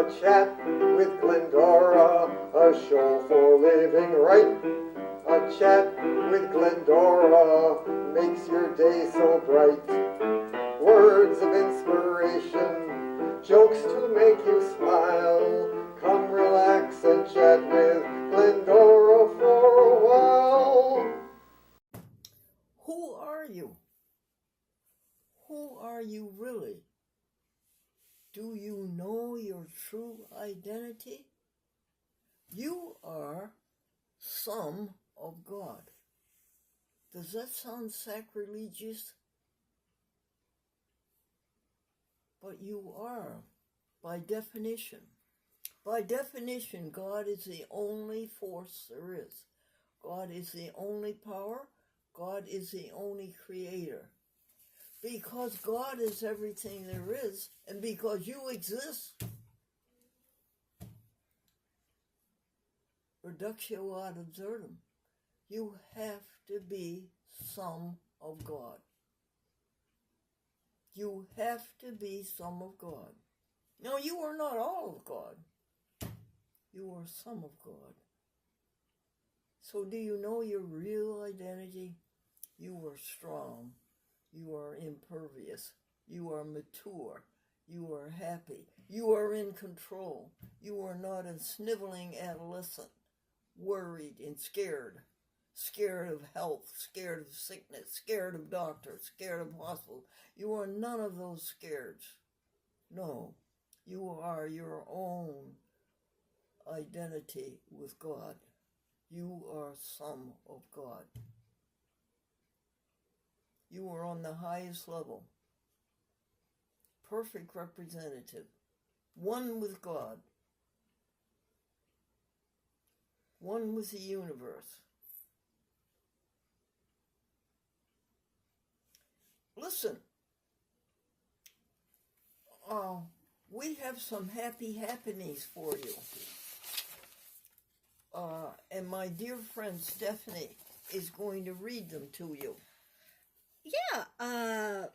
A chat with Glendora, a show for living right. A chat with Glendora makes your day so bright. Words of inspiration, jokes to make you smile. Come relax and chat with Glendora for a while. Who are you? Who are you really? Do you know your true identity? You are some of God. Does that sound sacrilegious? But you are, by definition. By definition, God is the only force there is. God is the only power. God is the only creator. Because God is everything there is, and because you exist, reductio ad absurdum, you have to be some of God. You have to be some of God. No, you are not all of God. You are some of God. So do you know your real identity? You are strong. You are impervious. You are mature. You are happy. You are in control. You are not a sniveling adolescent, worried and scared. Scared of health, scared of sickness, scared of doctors, scared of hospitals. You are none of those scareds. No, you are your own identity with God. You are some of God. You are on the highest level. Perfect representative. One with God. One with the universe. Listen. We have some happy happenings for you. And my dear friend Stephanie is going to read them to you. Yeah,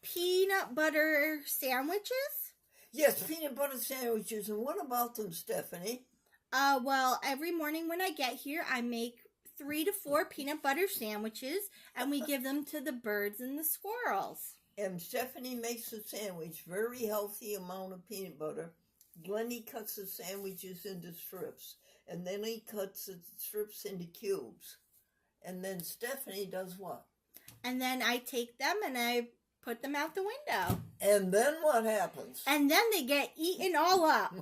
peanut butter sandwiches? Yes, peanut butter sandwiches. And what about them, Stephanie? Well, every morning when I get here, I make 3 to 4 peanut butter sandwiches, and we give them to the birds and the squirrels. And Stephanie makes a sandwich, very healthy amount of peanut butter. Glennie cuts the sandwiches into strips, and then he cuts the strips into cubes. And then Stephanie does what? And then I take them and I put them out the window. And then what happens? And then they get eaten all up.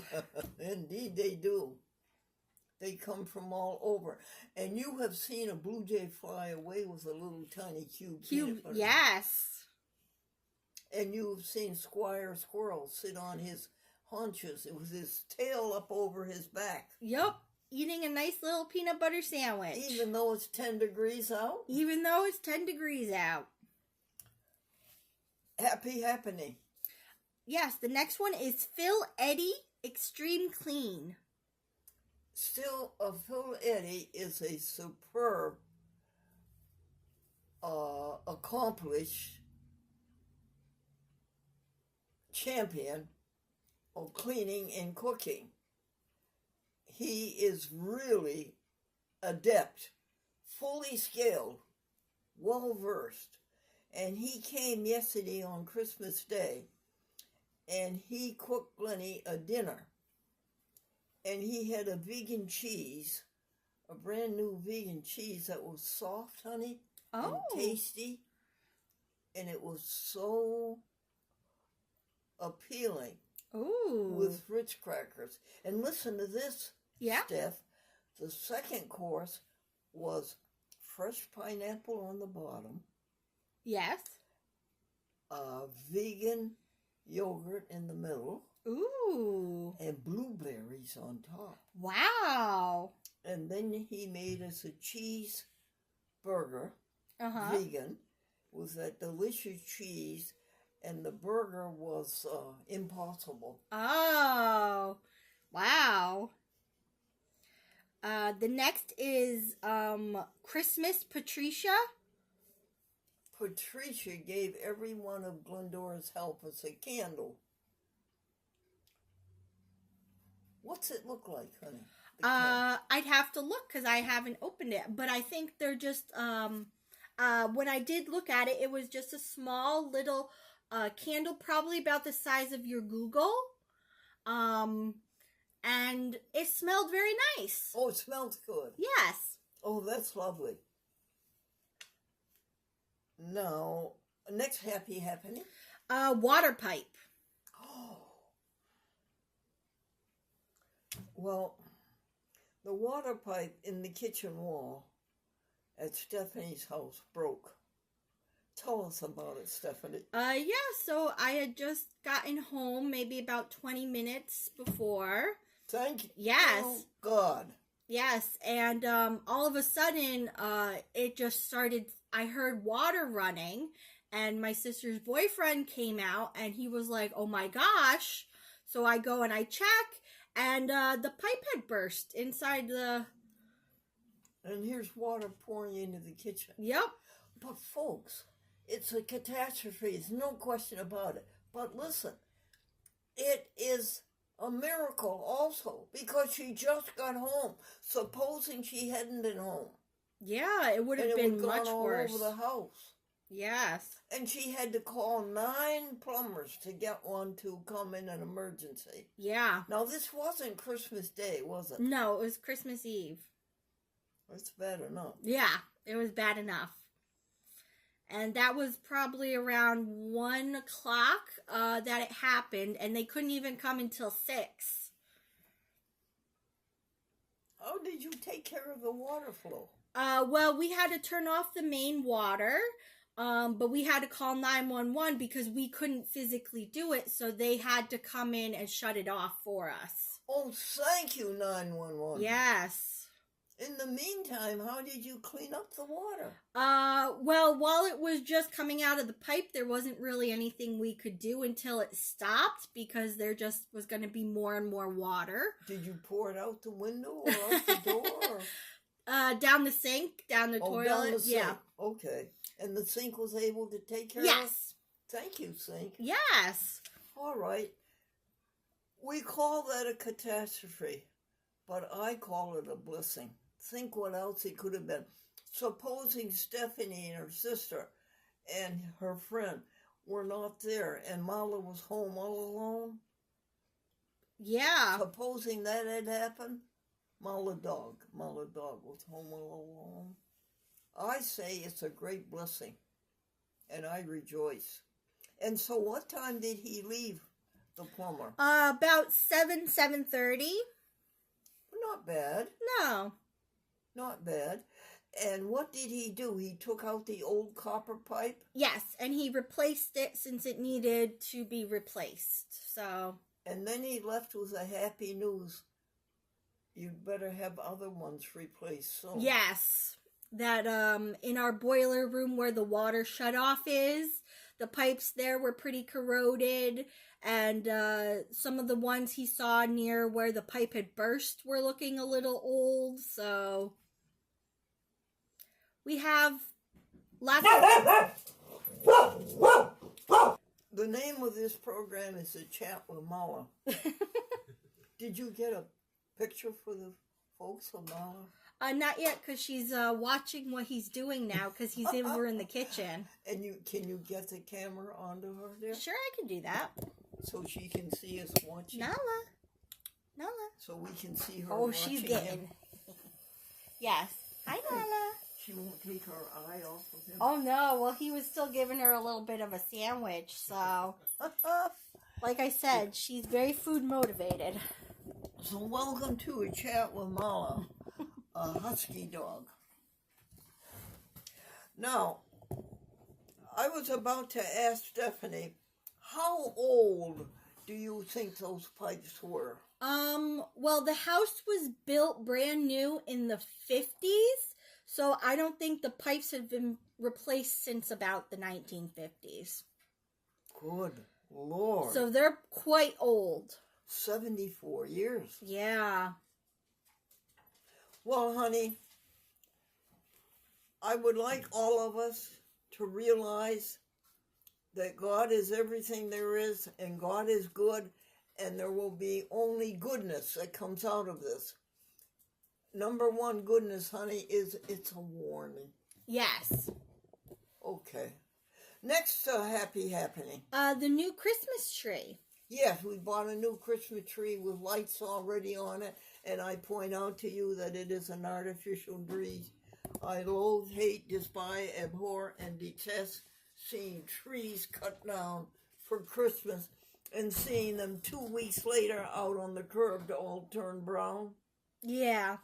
Indeed they do. They come from all over. And you have seen a blue jay fly away with a little tiny cube peanut butter. Yes. And you've seen Squire Squirrel sit on his haunches with his tail up over his back. Yup. Eating a nice little peanut butter sandwich. Even though it's 10 degrees out? Even though it's 10 degrees out. Happy happening. Yes, the next one is Phil Eddy Extreme Clean. Still, Phil Eddy is a superb, accomplished champion of cleaning and cooking. He is really adept, fully skilled, well-versed. And he came yesterday on Christmas Day, and he cooked Glennie a dinner. And he had a vegan cheese, a brand new vegan cheese that was soft, honey, and tasty. And it was so appealing. Ooh. With Ritz crackers. And listen to this, yeah. Steph. The second course was fresh pineapple on the bottom. Yes. Vegan yogurt in the middle. Ooh. And blueberries on top. Wow. And then he made us a cheese burger, vegan, with that delicious cheese. And the burger was impossible. Oh, wow. The next is Christmas Patricia. Patricia gave every one of Glendora's helpers a candle. What's it look like, honey? The can? I'd have to look because I haven't opened it, but I think they're just when I did look at it, it was just a small little candle, probably about the size of your Google, and it smelled very nice. Oh, it smells good. Yes. Oh, that's lovely. Now, next happy happening. Water pipe. Oh. Well, the water pipe in the kitchen wall at Stephanie's house broke. Tell us about it, Stephanie. Yeah, so I had just gotten home maybe about 20 minutes before. Thank you. Yes. Oh, God. Yes, and all of a sudden, it just started, I heard water running, and my sister's boyfriend came out, and he was like, oh my gosh. So I go and I check, and the pipe had burst inside the... And here's water pouring into the kitchen. Yep. But folks, it's a catastrophe. There's no question about it. But listen, it is a miracle also because she just got home. Supposing she hadn't been home. Yeah, it would have been much worse. All over the house. Yes. And she had to call 9 plumbers to get one to come in an emergency. Yeah. Now, this wasn't Christmas Day, was it? No, it was Christmas Eve. It's bad enough. Yeah, it was bad enough. And that was probably around 1 o'clock that it happened, and they couldn't even come until 6. How did you take care of the water flow? Well, we had to turn off the main water, but we had to call 911 because we couldn't physically do it, so they had to come in and shut it off for us. Oh, thank you, 911. Yes. In the meantime, how did you clean up the water? Well, while it was just coming out of the pipe, there wasn't really anything we could do until it stopped because there just was going to be more and more water. Did you pour it out the window or out the door? Or? Down the sink, down the toilet. Down the sink. Yeah. Okay. And the sink was able to take care of it? Yes. Thank you, sink. Yes. All right. We call that a catastrophe, but I call it a blessing. Think what else it could have been. Supposing Stephanie and her sister and her friend were not there and Mala was home all alone. Yeah. Supposing that had happened, Mala dog was home all alone. I say it's a great blessing, and I rejoice. And so what time did he leave, the plumber? About 7:30. Not bad. No. Not bad. And what did he do? He took out the old copper pipe? Yes, and he replaced it since it needed to be replaced. So. And then he left with a happy news. You'd better have other ones replaced soon. Yes. That in our boiler room where the water shutoff is, the pipes there were pretty corroded, and some of the ones he saw near where the pipe had burst were looking a little old, so we have lots of... The name of this program is A Chat with Mala. Did you get a picture for the folks of Mala? Not yet, because she's watching what he's doing now, because he's over in the kitchen. And can you get the camera onto her there? Sure, I can do that. So she can see us watching? Nala. So we can see her Oh, watching she's getting... him. Yes. Hi, Nala. She won't take her eye off of him. Oh, no. Well, he was still giving her a little bit of a sandwich, so... Like I said, she's very food motivated. So welcome to A Chat with Mala, a husky dog. Now, I was about to ask Stephanie, how old do you think those pipes were? Well, the house was built brand new in the 50s, so I don't think the pipes have been replaced since about the 1950s. Good Lord. So they're quite old. 74 years. Yeah. Well, honey, I would like all of us to realize that God is everything there is, and God is good, and there will be only goodness that comes out of this. Number one goodness, honey, is it's a warning. Yes. Okay. Next happy happening. The new Christmas tree. Yes, we bought a new Christmas tree with lights already on it, and I point out to you that it is an artificial tree. I loathe, hate, despise, abhor, and detest seeing trees cut down for Christmas and seeing them 2 weeks later out on the curb to all turn brown. Yeah.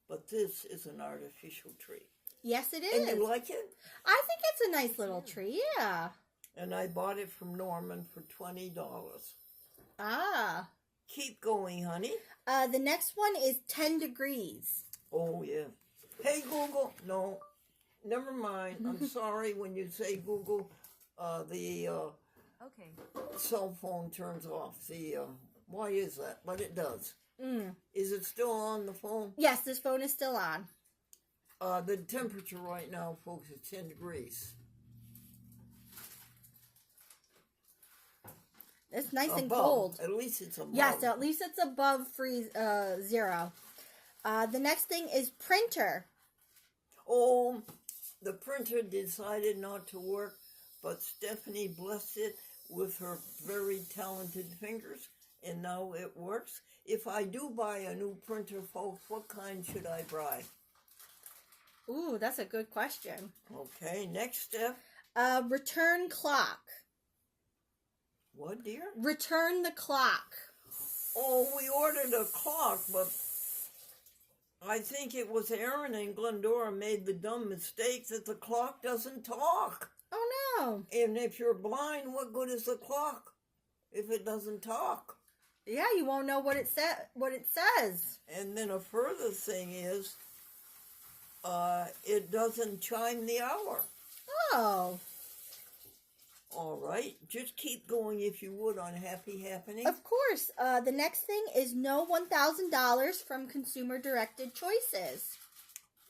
But this is an artificial tree. Yes, it is. And you like it? I think it's a nice little tree, yeah. And I bought it from Norman for $20. Ah. Keep going, honey. The next one is 10 degrees. Oh, yeah. Hey, Google. No, never mind. I'm sorry when you say Google, the Okay. cell phone turns off. Why is that? But it does. Mm. Is it still on the phone? Yes, this phone is still on. The temperature right now, folks, is 10 degrees. It's nice and Above. cold. At least it's above. Yes, at least it's above zero. The next thing is printer. Oh, the printer decided not to work, but Stephanie blessed it with her very talented fingers, and now it works. If I do buy a new printer, folks, what kind should I buy? Ooh, that's a good question. Okay, next step. Return clock. What, dear? Return the clock. Oh, we ordered a clock, but I think it was Aaron and Glendora made the dumb mistake that the clock doesn't talk. Oh, no. And if you're blind, what good is the clock if it doesn't talk? Yeah, you won't know what it says. And then a further thing is, it doesn't chime the hour. Oh. All right, just keep going if you would on Happy Happening. Of course. The next thing is no $1,000 from Consumer Directed Choices.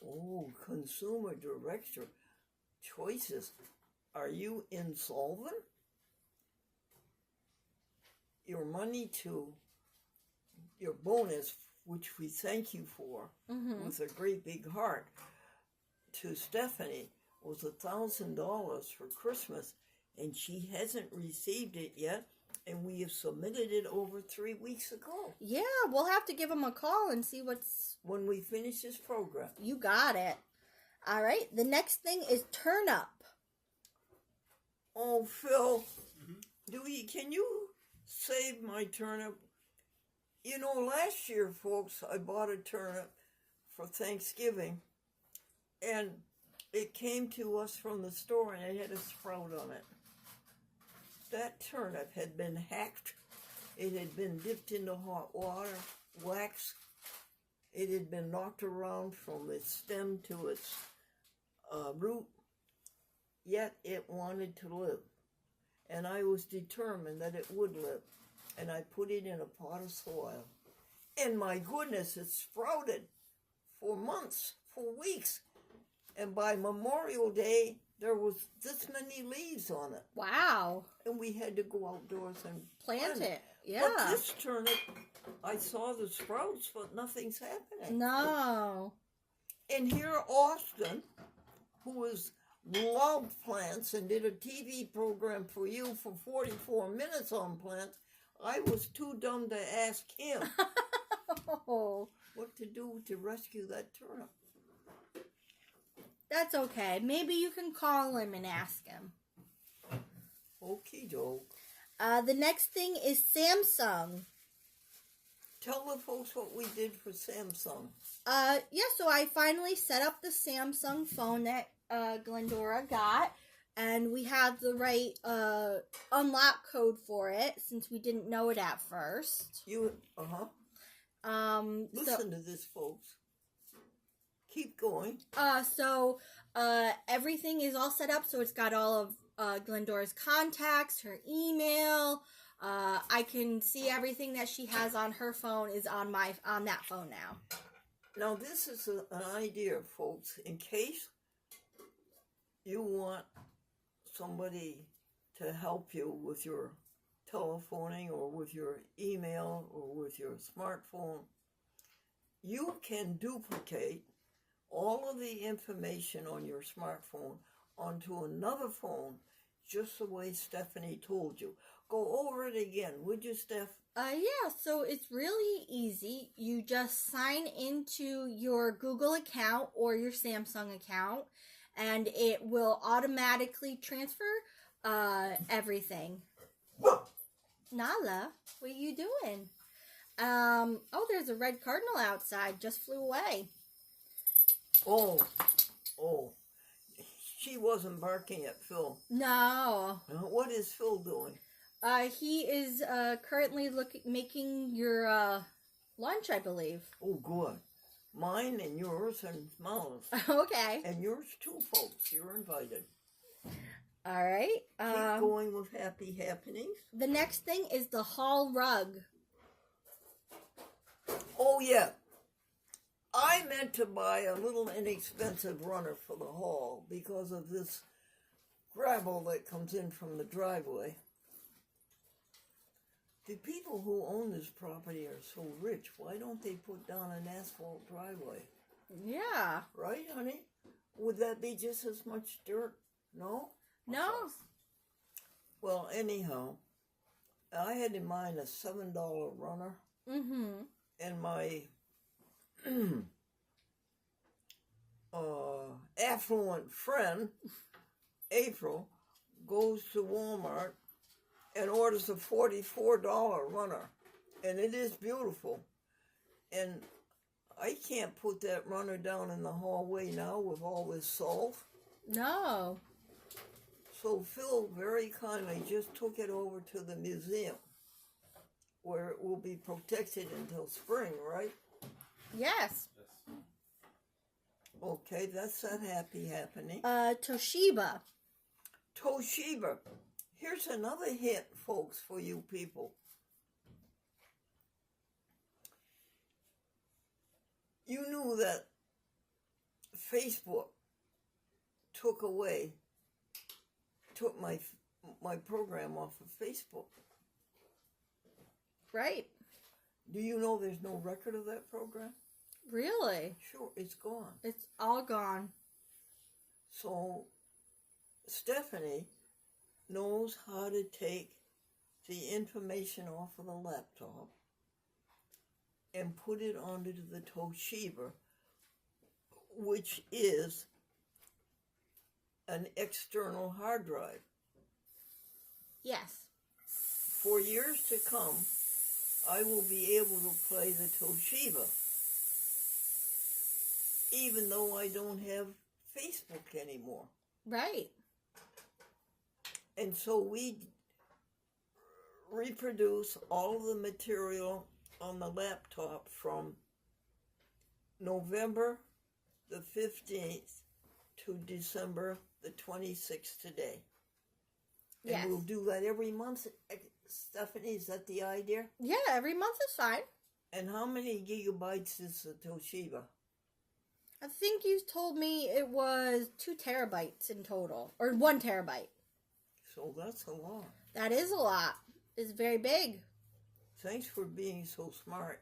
Oh, Consumer Director Choices. Are you insolvent? Your money to your bonus, which we thank you for, with a great big heart, to Stephanie was $1,000 for Christmas, and she hasn't received it yet, and we have submitted it over 3 weeks ago. Yeah, we'll have to give them a call and see what's... When we finish this program. You got it. All right, the next thing is turn up. Oh, Phil, can you save my turnip? You know, last year, folks, I bought a turnip for Thanksgiving, and it came to us from the store, and it had a sprout on it. That turnip had been hacked. It had been dipped into hot water, wax. It had been knocked around from its stem to its root, yet it wanted to live. And I was determined that it would live. And I put it in a pot of soil. And my goodness, it sprouted for months, for weeks. And by Memorial Day, there was this many leaves on it. Wow. And we had to go outdoors and Plant it. Yeah. But this turnip, I saw the sprouts, but nothing's happening. No. And here Austin, who loved plants and did a TV program for you for 44 minutes on plants, I was too dumb to ask him what to do to rescue that turnip. That's okay. Maybe you can call him and ask him. Okie doke. The next thing is Samsung. Tell the folks what we did for Samsung. So I finally set up the Samsung phone that Glendora got, and we have the right unlock code for it since we didn't know it at first. Listen to this, folks. Keep going. Everything is all set up, so it's got all of Glendora's contacts, her email. I can see everything that she has on her phone is on that phone now. Now, this is an idea, folks, in case you want somebody to help you with your telephoning or with your email or with your smartphone, you can duplicate all of the information on your smartphone onto another phone, just the way Stephanie told you. Go over it again, would you, Steph? Yeah, so it's really easy. You just sign into your Google account or your Samsung account, and it will automatically transfer everything. Nala, what are you doing? Oh, there's a red cardinal outside. Just flew away. Oh, she wasn't barking at Phil. No. What is Phil doing? He is currently making your lunch, I believe. Oh, good. Mine and yours and Molly's. Okay. And yours too, folks. You're invited. All right. Keep going with happy happenings. The next thing is the hall rug. Oh, yeah. I meant to buy a little inexpensive runner for the hall because of this gravel that comes in from the driveway. The people who own this property are so rich. Why don't they put down an asphalt driveway? Yeah. Right, honey? Would that be just as much dirt? No? No. Well, anyhow, I had in mind a $7 runner. Mm-hmm. And my affluent friend, April, goes to Walmart and orders a $44 runner. And it is beautiful. And I can't put that runner down in the hallway now with all this salt. No. So Phil very kindly just took it over to the museum, where it will be protected until spring, right? Yes. Okay, that's that happy happening. Toshiba. Toshiba. Here's another hint, folks, for you people. You knew that Facebook took my program off of Facebook. Right. Do you know there's no record of that program? Really? Sure, it's gone. It's all gone. So, Stephanie knows how to take the information off of the laptop and put it onto the Toshiba, which is an external hard drive. Yes. For years to come, I will be able to play the Toshiba, even though I don't have Facebook anymore. Right. And so we reproduce all of the material on the laptop from November the 15th to December the 26th today. And Yes. we'll do that every month. Stephanie, is that the idea? Yeah, every month is fine. And how many gigabytes is the Toshiba? I think you told me it was 2 terabytes in total, or 1 terabyte. So that's a lot. That is a lot. It's very big. Thanks for being so smart.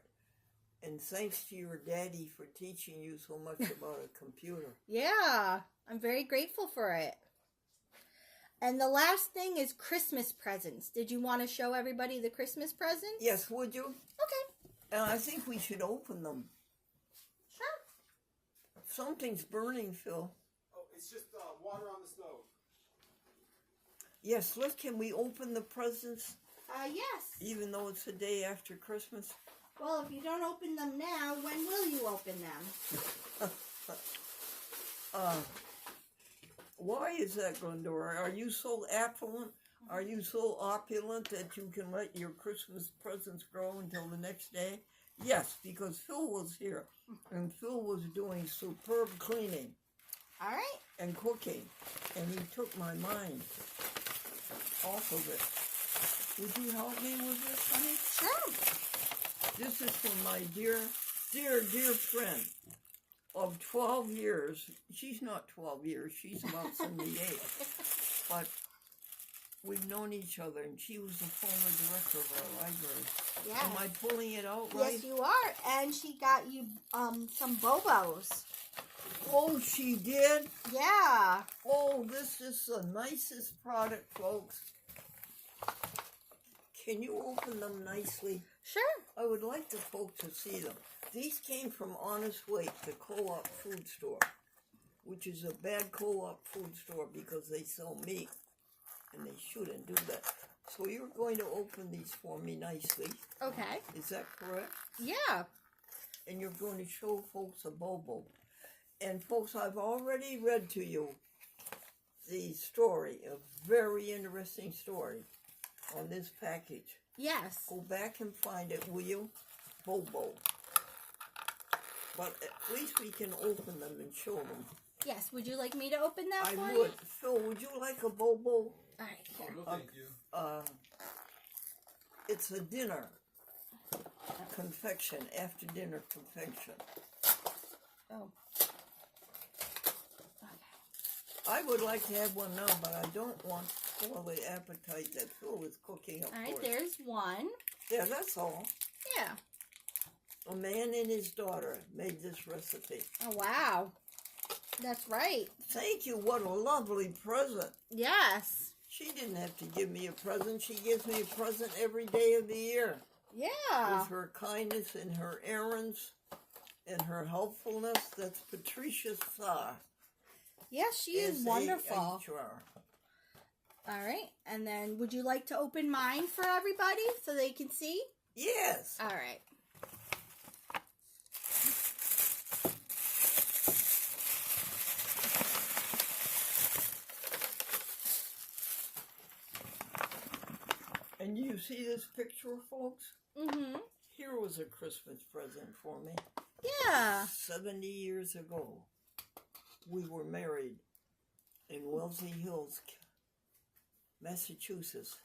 And thanks to your daddy for teaching you so much about a computer. Yeah, I'm very grateful for it. And the last thing is Christmas presents. Did you want to show everybody the Christmas presents? Yes, would you? Okay. And I think we should open them. Sure. Something's burning, Phil. Oh, it's just water on the stove. Yes, can we open the presents Yes. even though it's the day after Christmas? Well, if you don't open them now, when will you open them? Why is that, Glendora? Are you so affluent? Are you so opulent that you can let your Christmas presents grow until the next day? Yes, because Phil was here, and Phil was doing superb cleaning All right. and cooking, and he took my mind off of it. Would you help me with this, honey? Sure. This is from my dear friend of 12 years. She's not 12 years. She's about 78. But We've known each other, and she was the former director of our library. Yeah. Am I pulling it out right? Yes, you are. And she got you some Bobos. Oh, she did? Yeah. Oh, this is the nicest product, folks. Can you open them nicely? Sure. I would like the folks to see them. These came from Honest Weight, the co-op food store, which is a bad co-op food store because they sell meat, and they shouldn't do that. So you're going to open these for me nicely. Okay. Is that correct? Yeah. And you're going to show folks a Bobo. And folks, I've already read to you the story, a very interesting story on this package. Yes. Go back and find it, will you? Bobo. But at least we can open them and show them. Yes. Would you like me to open that for I you? would. Phil, would you like a Bobo? All right. Here. No, thank you. It's a dinner confection, after dinner confection. Oh. I would like to have one now, but I don't want to spoil the appetite that Phil is cooking up All right. for us. There's one. Yeah, that's all. Yeah. A man and his daughter made this recipe. Oh, wow. That's right. Thank you. What a lovely present. Yes. She didn't have to give me a present. She gives me a present every day of the year. Yeah. With her kindness and her errands and her helpfulness. That's Patricia Starr. Yes, she is wonderful. S-A-H-R. All right. And then would you like to open mine for everybody so they can see? Yes. All right. And you see this picture, folks? Mm-hmm. Here was a Christmas present for me. Yeah. 70 years ago, we were married in Wellesley Hills, Massachusetts,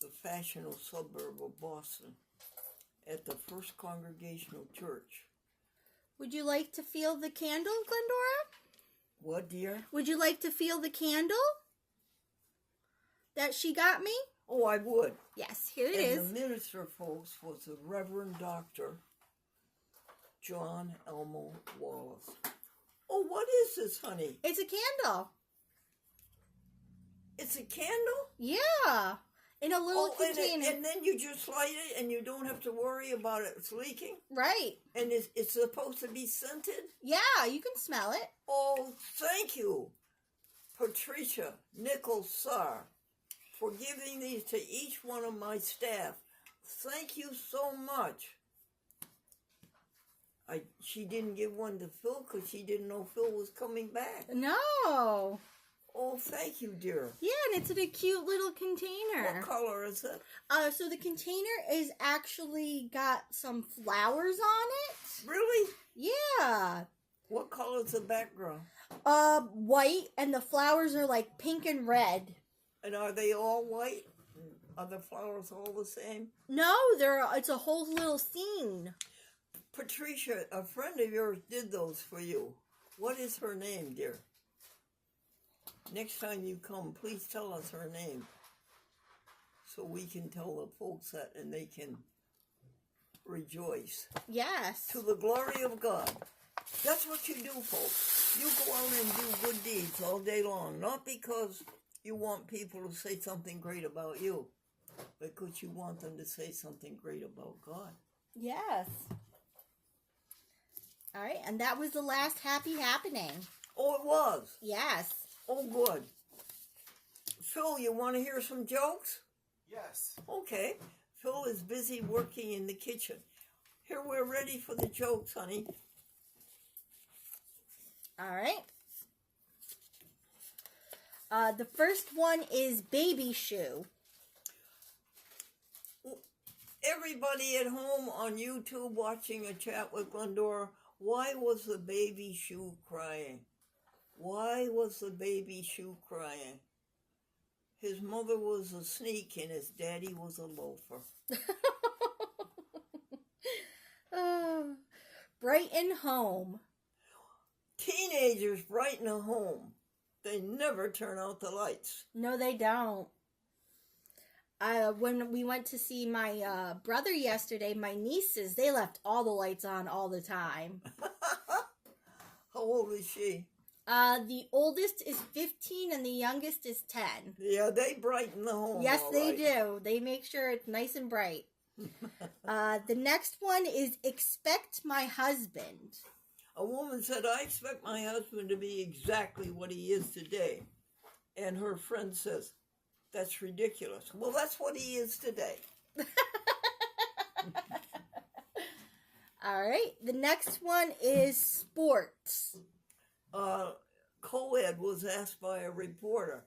the fashionable suburb of Boston, at the First Congregational Church. Would you like to feel the candle, Glendora? What, dear? Would you like to feel the candle that she got me? Oh, I would. Yes, here it And is. the minister, folks, was the Reverend Dr. John Elmo Wallace. Oh, what is this, honey? It's a candle. It's a candle? Yeah. In a little container. And then you just light it and you don't have to worry about it leaking? Right. And it's supposed to be scented? Yeah, you can smell it. Oh, thank you, Patricia Nichols Sarr, for giving these to each one of my staff. Thank you so much. She didn't give one to Phil because she didn't know Phil was coming back. No. Oh, thank you, dear. Yeah, and it's in a cute little container. What color is it? So the container is actually got some flowers on it. Really? Yeah. What color is the background? White, and the flowers are like pink and red. And are they all white? Are the flowers all the same? No, it's a whole little scene. Patricia, a friend of yours did those for you. What is her name, dear? Next time you come, please tell us her name so we can tell the folks that and they can rejoice. Yes. To the glory of God. That's what you do, folks. You go out and do good deeds all day long, not because you want people to say something great about you, but because you want them to say something great about God. Yes. All right, and that was the last happy happening. Oh, it was? Yes. Oh, good. Phil, you want to hear some jokes? Yes. Okay. Phil is busy working in the kitchen. Here, we're ready for the jokes, honey. All right. The first one is baby shoe. Everybody at home on YouTube watching a chat with Glendora, why was the baby shoe crying? Why was the baby shoe crying? His mother was a sneak and his daddy was a loafer. Brighten home. Teenagers brighten a home. They never turn out the lights. No, they don't. When we went to see my brother yesterday, my nieces, they left all the lights on all the time. How old is she? The oldest is 15 and the youngest is 10. Yeah, they brighten the home. Yes, all they right. do. They make sure it's nice and bright. The next one is expect my husband. A woman said, I expect my husband to be exactly what he is today. And her friend says, that's ridiculous. Well, that's what he is today. All right. The next one is sports. Co-ed was asked by a reporter,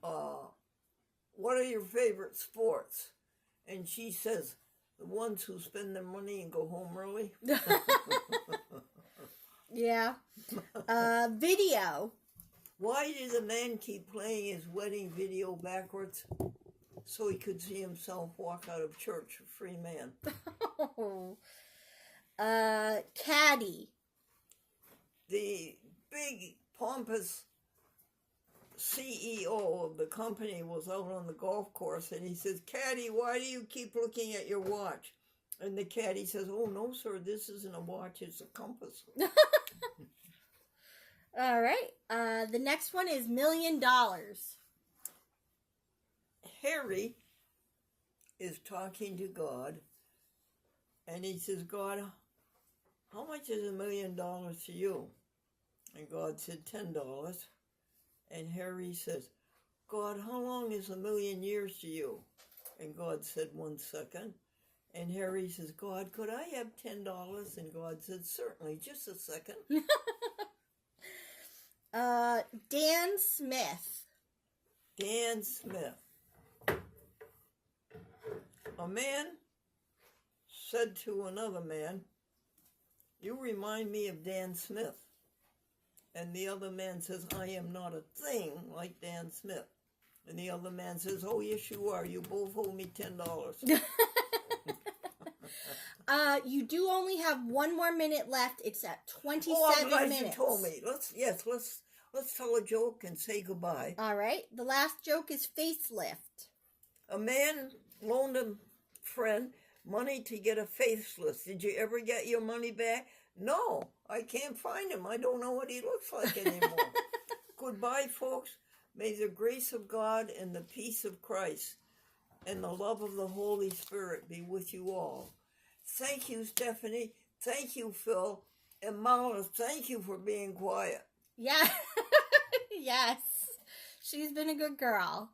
what are your favorite sports? And she says, the ones who spend their money and go home early. Yeah. Video. Why did the man keep playing his wedding video backwards? So he could see himself walk out of church, a free man. Caddy. The big, pompous CEO of the company was out on the golf course, and he says, Caddy, why do you keep looking at your watch? And the caddy says, oh, no, sir, this isn't a watch, it's a compass. All right. The next one is $1 million. Harry is talking to God, and he says, God, how much is $1 million to you? And God said, $10. And Harry says, God, how long is 1,000,000 years to you? And God said, 1 second. And Harry says, God, could I have $10? And God said, certainly, just a second. Dan Smith. Dan Smith. A man said to another man, you remind me of Dan Smith. And the other man says, I am not a thing like Dan Smith. And the other man says, oh, yes, you are. You both owe me $10. You do only have 1 more minute left. It's at 27 I'm glad minutes. you told me. Let's tell a joke and say goodbye. All right. The last joke is facelift. A man loaned a friend money to get a facelift. Did you ever get your money back? No, I can't find him. I don't know what he looks like anymore. Goodbye, folks. May the grace of God and the peace of Christ and the love of the Holy Spirit be with you all. Thank you, Stephanie. Thank you, Phil. And Marla, thank you for being quiet. Yeah. Yes. She's been a good girl.